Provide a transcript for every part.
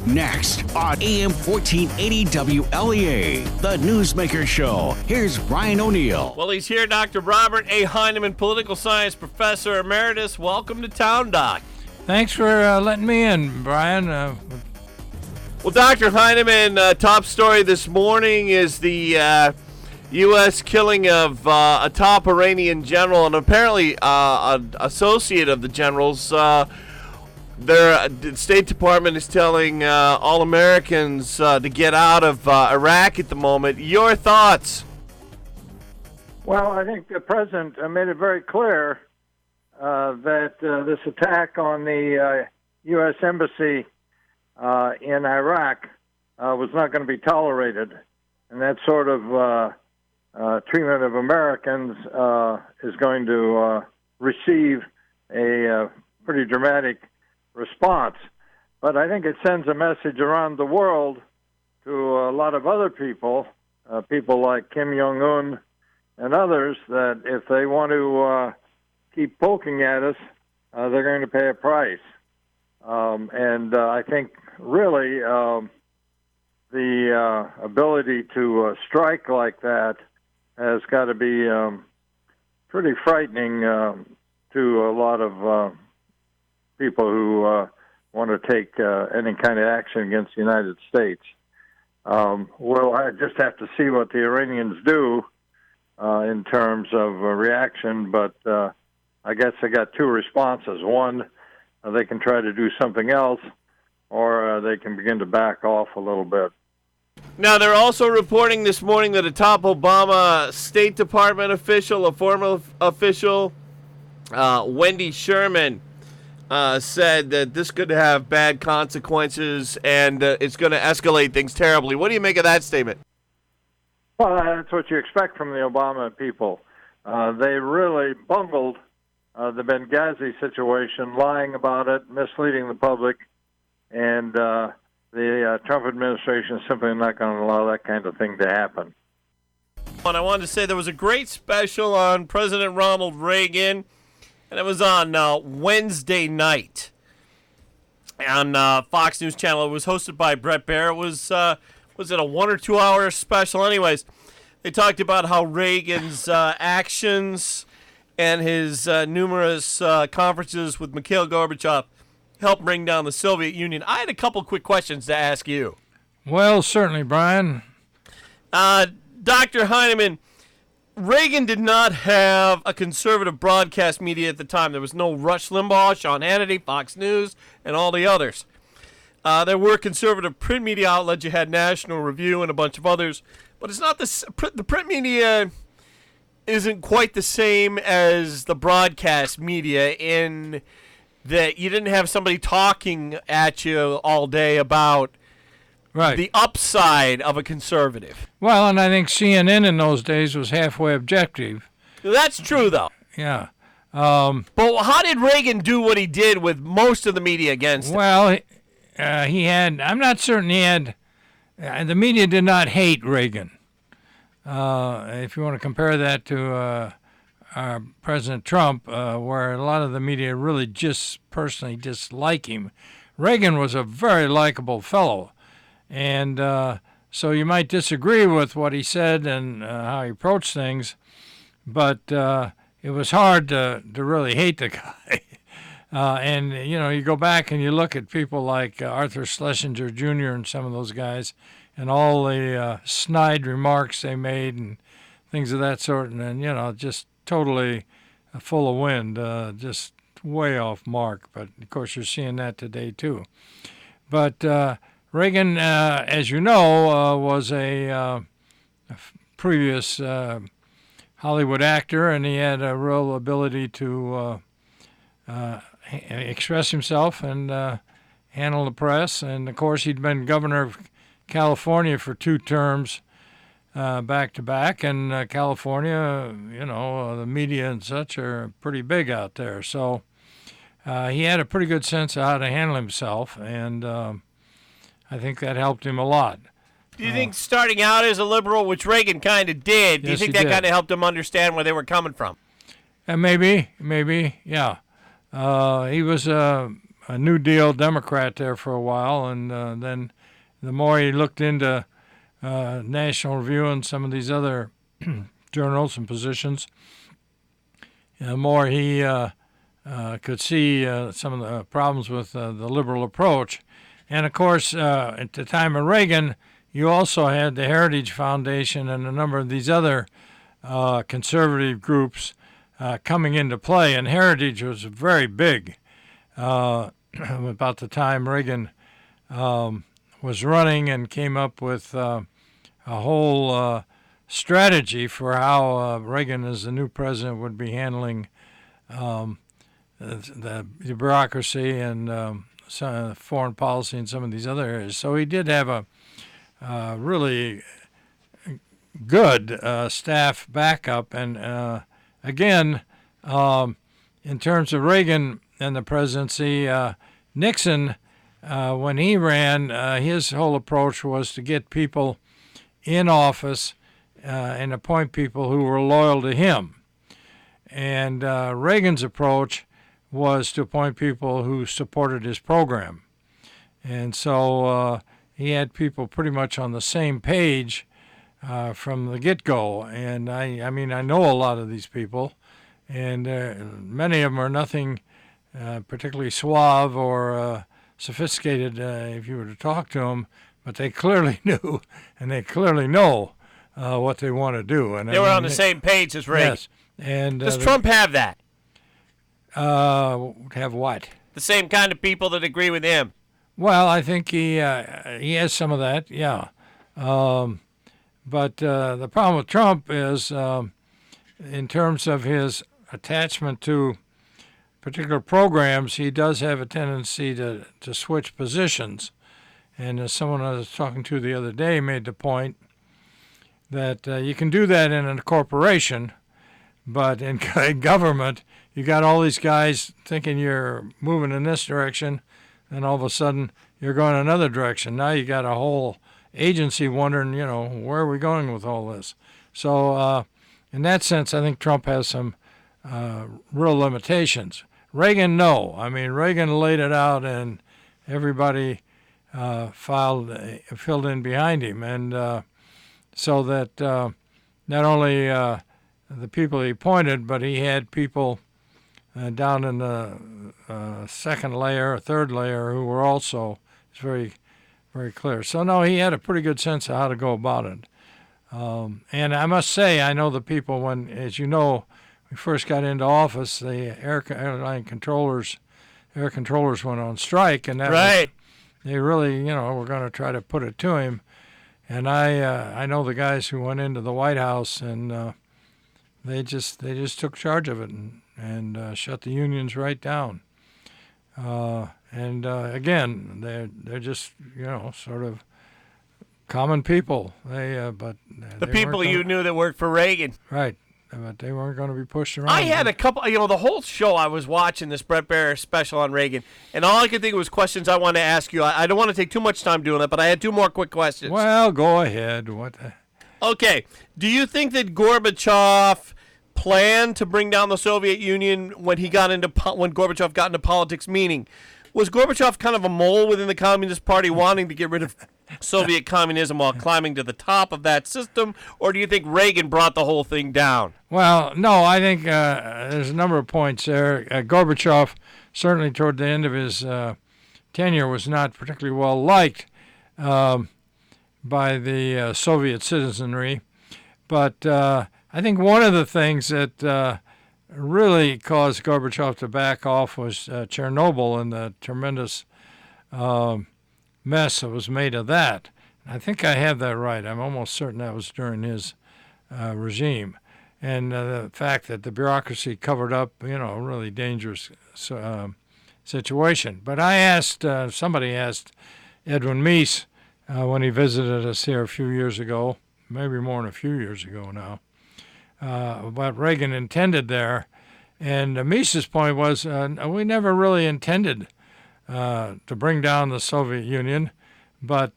Next on AM 1480 WLEA, the Newsmaker Show. Here's Brian O'Neill. Well, he's here, Dr. Robert A. Heineman, political science professor emeritus. Welcome to town, Doc. Thanks for letting me in, Brian. Well, Dr. Heineman, top story this morning is the U.S. killing of a top Iranian general and apparently an associate of the general's. Their State Department is telling all Americans to get out of Iraq at the moment. Your thoughts? Well, I think the president made it very clear that this attack on the U.S. Embassy in Iraq was not going to be tolerated. And that sort of treatment of Americans is going to receive a pretty dramatic response. But I think it sends a message around the world to a lot of other people, people like Kim Jong-un and others, that if they want to keep poking at us, they're going to pay a price. And I think really the ability to strike like that has got to be pretty frightening to a lot of people who want to take any kind of action against the United States. Well, I just have to see what the Iranians do in terms of reaction, but I guess they got two responses. One, they can try to do something else, or they can begin to back off a little bit. Now, they're also reporting this morning that a top Obama State Department official, a former official, Wendy Sherman, said that this could have bad consequences and it's going to escalate things terribly. What do you make of that statement? Well, that's what you expect from the Obama people. They really bungled the Benghazi situation, lying about it, misleading the public, and the Trump administration is simply not going to allow that kind of thing to happen. And I wanted to say there was a great special on President Ronald Reagan, and it was on Wednesday night on Fox News Channel. It was hosted by Bret Baier. It was it a 1 or 2 hour special? Anyways, they talked about how Reagan's actions and his numerous conferences with Mikhail Gorbachev helped bring down the Soviet Union. I had a couple quick questions to ask you. Well, certainly, Brian. Dr. Heineman, Reagan did not have a conservative broadcast media at the time. There was no Rush Limbaugh, Sean Hannity, Fox News, and all the others. There were conservative print media outlets. You had National Review and a bunch of others. But it's not the print media isn't quite the same as the broadcast media in that you didn't have somebody talking at you all day about the upside of a conservative. Well, and I think CNN in those days was halfway objective. That's true, though. Yeah. But how did Reagan do what he did with most of the media against him? Well, he had, I'm not certain he had, the media did not hate Reagan. If you want to compare that to President Trump, where a lot of the media really just personally dislike him, Reagan was a very likable fellow. And so you might disagree with what he said and how he approached things, but it was hard to really hate the guy. And, you know, you go back and you look at people like Arthur Schlesinger Jr. and some of those guys and all the snide remarks they made and things of that sort, and you know, just totally full of wind, just way off mark. But, of course, you're seeing that today, too. But Reagan, as you know, was a previous Hollywood actor, and he had a real ability to express himself and handle the press. And, of course, he'd been governor of California for 2 terms back-to-back. And California, you know, the media and such are pretty big out there. So he had a pretty good sense of how to handle himself, and I think that helped him a lot. Do you think starting out as a liberal, which Reagan kind of did, do you think that kind of helped him understand where they were coming from? Maybe, yeah. He was a New Deal Democrat there for a while, and then the more he looked into National Review and some of these other journals and positions, the more he could see some of the problems with the liberal approach. And, of course, at the time of Reagan, you also had the Heritage Foundation and a number of these other conservative groups coming into play. And Heritage was very big about the time Reagan was running and came up with a whole strategy for how Reagan, as the new president, would be handling the bureaucracy and foreign policy and some of these other areas. So he did have a really good staff backup. And again, in terms of Reagan and the presidency, Nixon, when he ran, his whole approach was to get people in office and appoint people who were loyal to him. And Reagan's approach was to appoint people who supported his program. And so he had people pretty much on the same page from the get-go. And I mean, I know a lot of these people, and many of them are nothing particularly suave or sophisticated if you were to talk to them, but they clearly knew, and they clearly know what they want to do. And they were on the same page as Reagan. Yes. And does Trump have that? Have what? The same kind of people that agree with him. Well, I think he has some of that, yeah. But the problem with Trump is, in terms of his attachment to particular programs, he does have a tendency to switch positions. And as someone I was talking to the other day made the point that you can do that in a corporation, but in government, you got all these guys thinking you're moving in this direction, and all of a sudden you're going another direction. Now you got a whole agency wondering, where are we going with all this? So in that sense, I think Trump has some real limitations. Reagan, no. I mean, Reagan laid it out, and everybody filled in behind him, and so that not only the people he appointed, but he had people down in the second layer, third layer, who were also very, very clear. So, no, he had a pretty good sense of how to go about it. And I must say, I know the people when, as you know, we first got into office, the air controllers went on strike, and that right. They really, were going to try to put it to him. And I know the guys who went into the White House, and they just took charge of it and shut the unions right down. And again, they're just sort of common people. But the people you knew that worked for Reagan, right? But they weren't going to be pushed around. I had a couple. The whole show I was watching this Brett Baer special on Reagan, and all I could think of was questions I wanted to ask you. I don't want to take too much time doing that, but I had two more quick questions. Well, go ahead. Okay. Do you think that Gorbachev planned to bring down the Soviet Union when Gorbachev got into politics? Meaning, was Gorbachev kind of a mole within the Communist Party wanting to get rid of Soviet communism while climbing to the top of that system, or do you think Reagan brought the whole thing down? Well, no, I think there's a number of points there. Gorbachev, certainly toward the end of his tenure, was not particularly well liked by the Soviet citizenry. But I think one of the things that really caused Gorbachev to back off was Chernobyl and the tremendous mess that was made of that. I think I have that right. I'm almost certain that was during his regime. And the fact that the bureaucracy covered up, a really dangerous situation. But somebody asked Edwin Meese when he visited us here a few years ago, maybe more than a few years ago now, what Reagan intended there. And Mises' point was, we never really intended to bring down the Soviet Union. But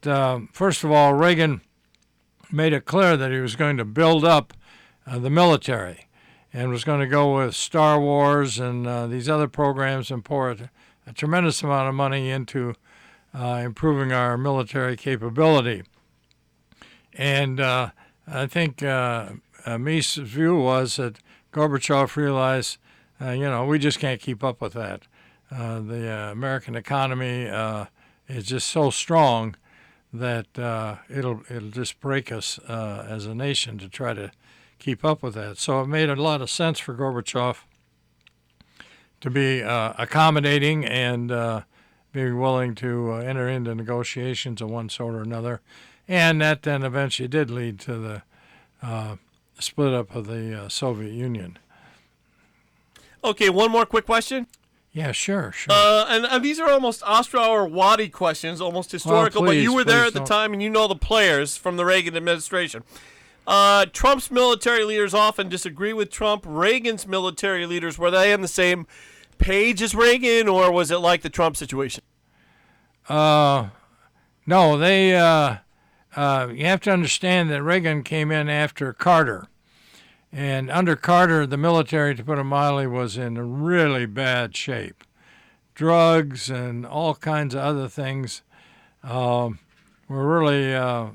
first of all, Reagan made it clear that he was going to build up the military and was going to go with Star Wars and these other programs and pour a tremendous amount of money into improving our military capability. And I think Mises' view was that Gorbachev realized, we just can't keep up with that. The American economy is just so strong that it'll just break us as a nation to try to keep up with that. So it made a lot of sense for Gorbachev to be accommodating and being willing to enter into negotiations of one sort or another. And that then eventually did lead to the split up of the Soviet Union. Okay, one more quick question. Yeah, sure. And these are almost Ostrower-Waddy questions, almost historical, but you were there at the time and you know the players from the Reagan administration. Trump's military leaders often disagree with Trump. Reagan's military leaders, were they on the same page as Reagan, or was it like the Trump situation? No, they. You have to understand that Reagan came in after Carter. And under Carter, the military, to put it mildly, was in really bad shape. Drugs and all kinds of other things were really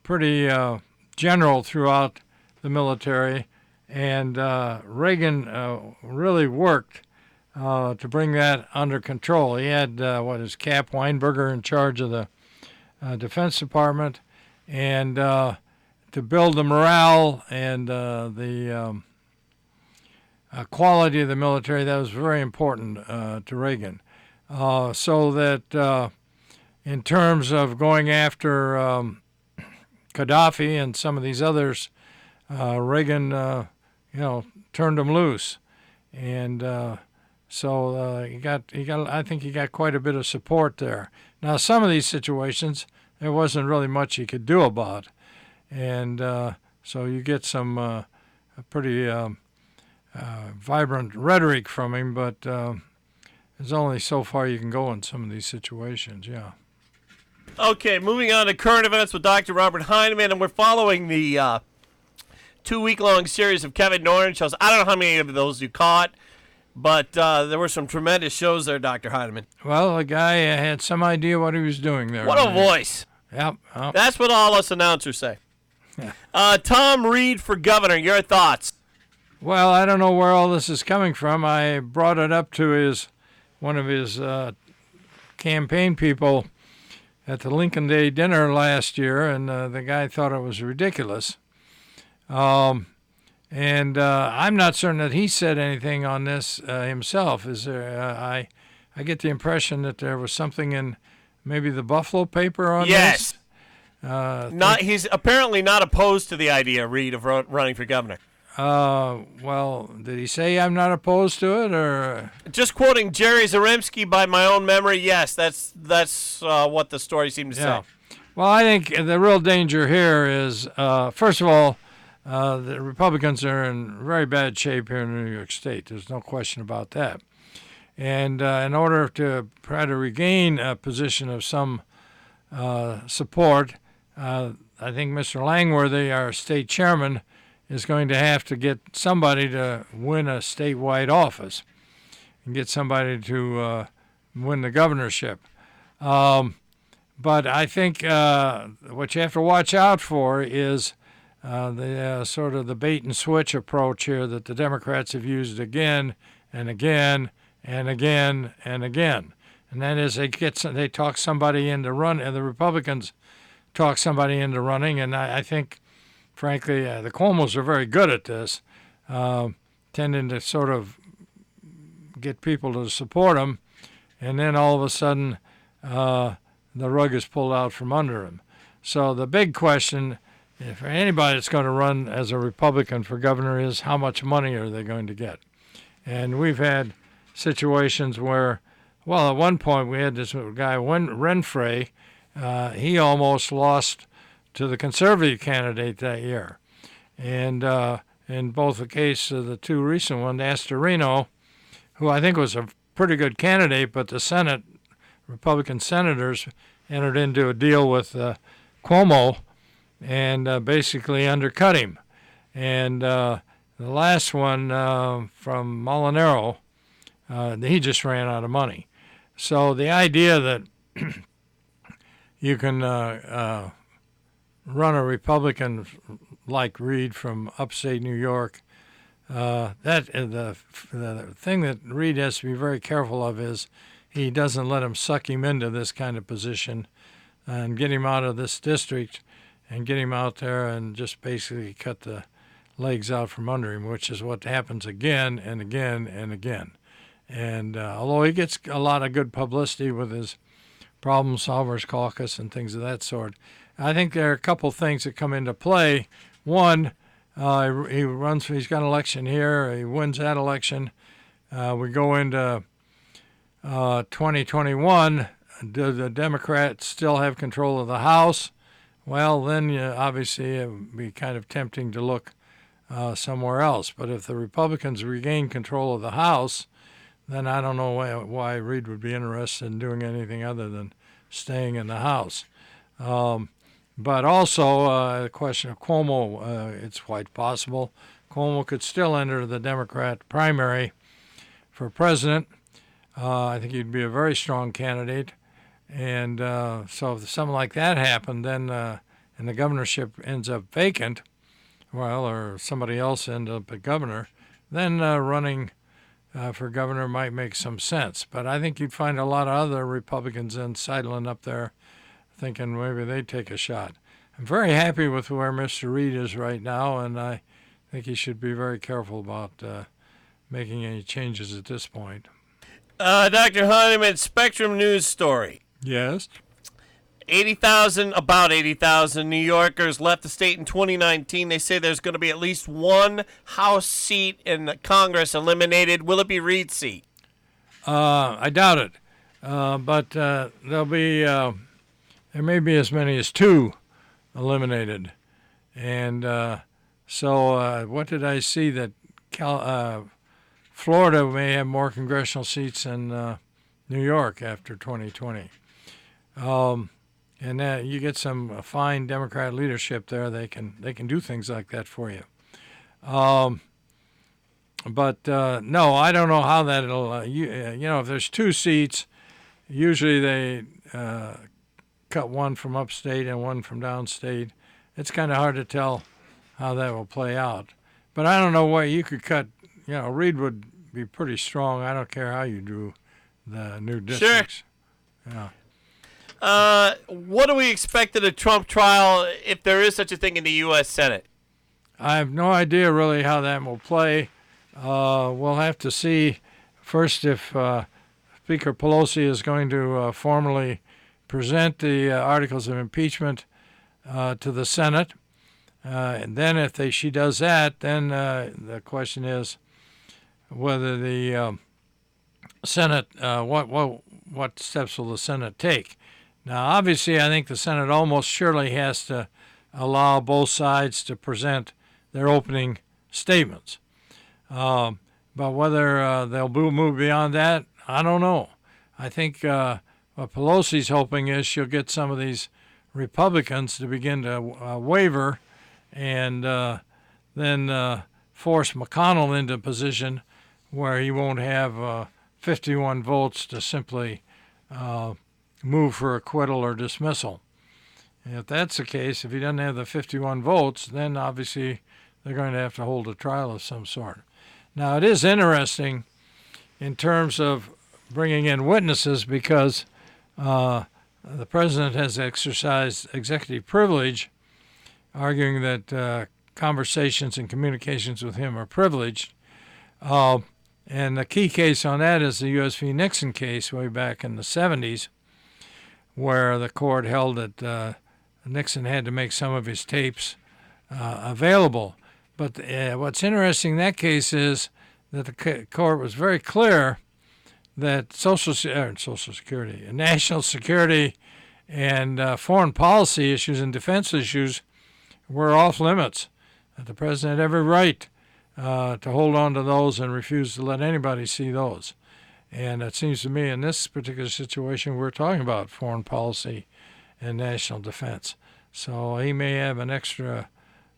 pretty general throughout the military. And Reagan really worked to bring that under control. He had, his Cap Weinberger in charge of the Defense Department, and to build the morale and the quality of the military, that was very important to Reagan. So that in terms of going after Gaddafi and some of these others, Reagan, turned them loose, and so I think he got quite a bit of support there. Now, some of these situations, there wasn't really much he could do about. And so you get some a pretty vibrant rhetoric from him, but there's only so far you can go in some of these situations, yeah. Okay, moving on to current events with Dr. Robert Heineman, and we're following the 2-week-long series of Kevin Norton shows. I don't know how many of those you caught, but there were some tremendous shows there, Dr. Heineman. Well, the guy had some idea what he was doing there. What a voice. Yep. That's what all us announcers say. Yeah. Tom Reed for governor, your thoughts? Well, I don't know where all this is coming from. I brought it up to one of his campaign people at the Lincoln Day dinner last year, and the guy thought it was ridiculous. And I'm not certain that he said anything on this himself. Is there? I get the impression that there was something in maybe the Buffalo paper on yes. this. He's apparently not opposed to the idea, Reed, of running for governor. Well, did he say I'm not opposed to it, or? Just quoting Jerry Zaremski by my own memory, yes, that's what the story seemed to say. Well, I think the real danger here is, first of all, the Republicans are in very bad shape here in New York State. There's no question about that. And in order to try to regain a position of some support, I think Mr. Langworthy, our state chairman, is going to have to get somebody to win a statewide office and get somebody to win the governorship. But I think what you have to watch out for is the sort of the bait and switch approach here that the Democrats have used again and again and again and again. And that is they talk somebody into running, and the Republicans talk somebody into running, and I think, frankly, the Cuomos are very good at this, tending to sort of get people to support them, and then all of a sudden the rug is pulled out from under them. So the big question, if anybody that's going to run as a Republican for governor, is how much money are they going to get? And we've had situations where, well, at one point we had this guy, Renfrey, he almost lost to the conservative candidate that year. And in both the case of the two recent ones, Astorino, who I think was a pretty good candidate, but the Senate, Republican senators entered into a deal with Cuomo and basically undercut him. And the last one from Molinaro, He just ran out of money. So the idea that you can run a Republican like Reid from upstate New York, the thing that Reid has to be very careful of is he doesn't let him suck him into this kind of position and get him out of this district and get him out there and just basically cut the legs out from under him, which is what happens again and again and again. And although he gets a lot of good publicity with his Problem Solvers Caucus and things of that sort, I think there are a couple things that come into play. One, he's got an election here, he wins that election. We go into 2021, do the Democrats still have control of the House? Well, then obviously it would be kind of tempting to look somewhere else. But if the Republicans regain control of the House, then I don't know why Reid would be interested in doing anything other than staying in the House. But also the question of Cuomo, it's quite possible Cuomo could still enter the Democrat primary for president. I think he'd be a very strong candidate. And so if something like that happened, then and the governorship ends up vacant, or somebody else ends up a governor, then running for governor might make some sense. But I think you'd find a lot of other Republicans then sidling up there thinking maybe they'd take a shot. I'm very happy with where Mr. Reid is right now, and I think he should be very careful about making any changes at this point. Dr. Heineman, Spectrum News story. Yes. About 80,000 New Yorkers left the state in 2019. They say there's going to be at least one House seat in the Congress eliminated. Will it be Reid's seat? I doubt it. But there may be as many as two eliminated. And so what did I see? That Florida may have more congressional seats than New York after 2020. And you get some fine Democrat leadership there. They can do things like that for you. But no, I don't know how that'll. If there's two seats, usually they cut one from upstate and one from downstate. It's kind of hard to tell how that will play out. But I don't know why you could cut. Reid would be pretty strong. I don't care how you drew the new districts. Sure. Yeah. What do we expect at a Trump trial, if there is such a thing in the U.S. Senate? I have no idea really how that will play. We'll have to see first if Speaker Pelosi is going to formally present the articles of impeachment to the Senate. And then if she does that, then the question is whether the Senate, what steps will the Senate take? Now, obviously, I think the Senate almost surely has to allow both sides to present their opening statements. But whether they'll move beyond that, I don't know. I think what Pelosi's hoping is she'll get some of these Republicans to begin to waver and then force McConnell into a position where he won't have 51 votes to simply move for acquittal or dismissal. And if that's the case, if he doesn't have the 51 votes, then obviously they're going to have to hold a trial of some sort. Now, it is interesting in terms of bringing in witnesses because the president has exercised executive privilege, arguing that conversations and communications with him are privileged. And the key case on that is the U.S. v. Nixon case way back in the 70s, where the court held that Nixon had to make some of his tapes available. But what's interesting in that case is that the court was very clear that Social Security, national security, and foreign policy issues and defense issues were off limits. That the president had every right to hold on to those and refuse to let anybody see those. And it seems to me in this particular situation we're talking about foreign policy and national defense. So he may have an extra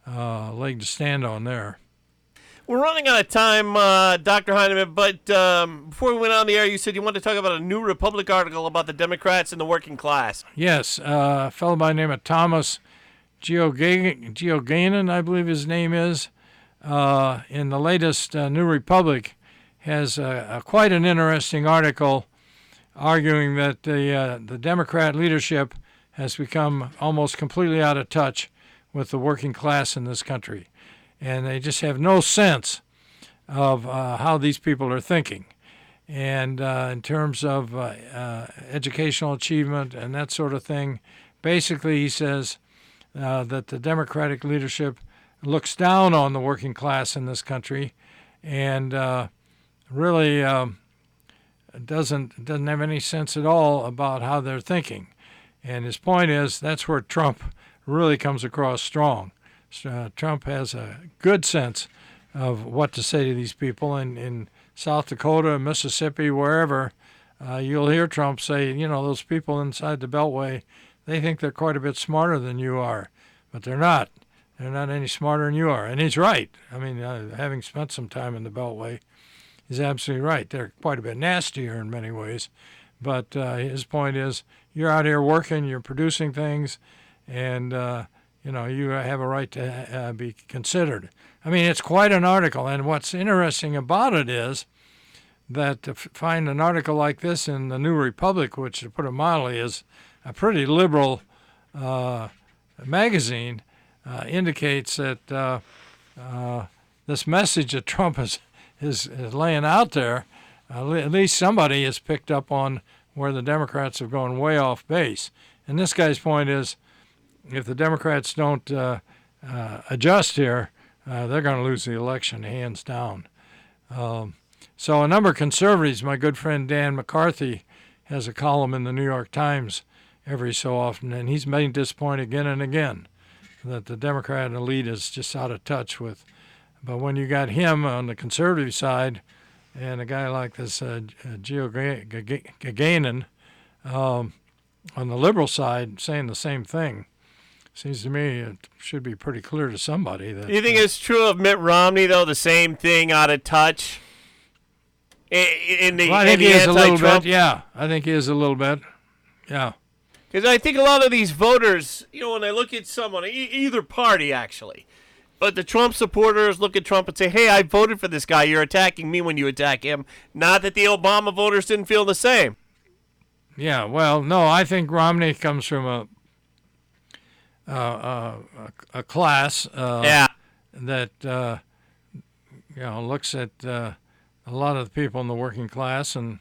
leg to stand on there. We're running out of time, Dr. Heineman, but before we went on the air, you said you wanted to talk about a New Republic article about the Democrats and the working class. Yes, a fellow by the name of Thomas Geoghegan, I believe his name is, in the latest New Republic, has quite an interesting article arguing that the Democrat leadership has become almost completely out of touch with the working class in this country. And they just have no sense of how these people are thinking. And in terms of educational achievement and that sort of thing, basically he says that the Democratic leadership looks down on the working class in this country and really doesn't have any sense at all about how they're thinking. And his point is that's where Trump really comes across strong. Trump has a good sense of what to say to these people. In South Dakota, Mississippi, wherever, you'll hear Trump say, those people inside the Beltway, they think they're quite a bit smarter than you are, but they're not. They're not any smarter than you are. And he's right. I mean, having spent some time in the Beltway, he's absolutely right. They're quite a bit nastier in many ways. But his point is, you're out here working, you're producing things, and you have a right to be considered. I mean, it's quite an article, and what's interesting about it is that to find an article like this in the New Republic, which, to put it mildly, is a pretty liberal magazine, indicates that this message that Trump is laying out there, at least somebody has picked up on where the Democrats have gone way off base. And this guy's point is, if the Democrats don't adjust here, they're going to lose the election hands down. So a number of conservatives, my good friend Dan McCarthy has a column in the New York Times every so often, and he's made this point again and again, that the Democrat elite is just out of touch with. But when you got him on the conservative side and a guy like this Geoghegan on the liberal side saying the same thing, seems to me it should be pretty clear to somebody that. Do you think it's true of Mitt Romney, though, the same thing, out of touch? I think he is a little bit. Yeah, I think he is a little bit. Yeah. Because I think a lot of these voters, when they look at someone, either party actually, but the Trump supporters look at Trump and say, hey, I voted for this guy. You're attacking me when you attack him. Not that the Obama voters didn't feel the same. Yeah, well, no, I think Romney comes from a class that looks at a lot of the people in the working class, and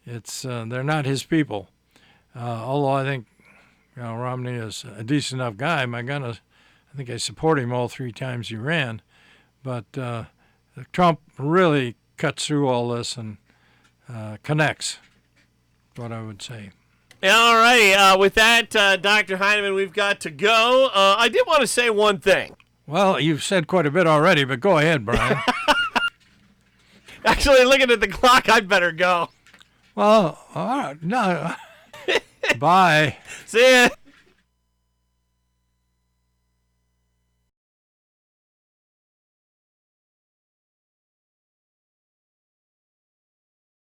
it's they're not his people. Although I think Romney is a decent enough guy. My goodness, I think I support him all 3 times he ran. But Trump really cuts through all this and connects, what I would say. All righty. With that, Dr. Heineman, we've got to go. I did want to say one thing. Well, you've said quite a bit already, but go ahead, Brian. Actually, looking at the clock, I'd better go. Well, all right. No. Bye. See ya.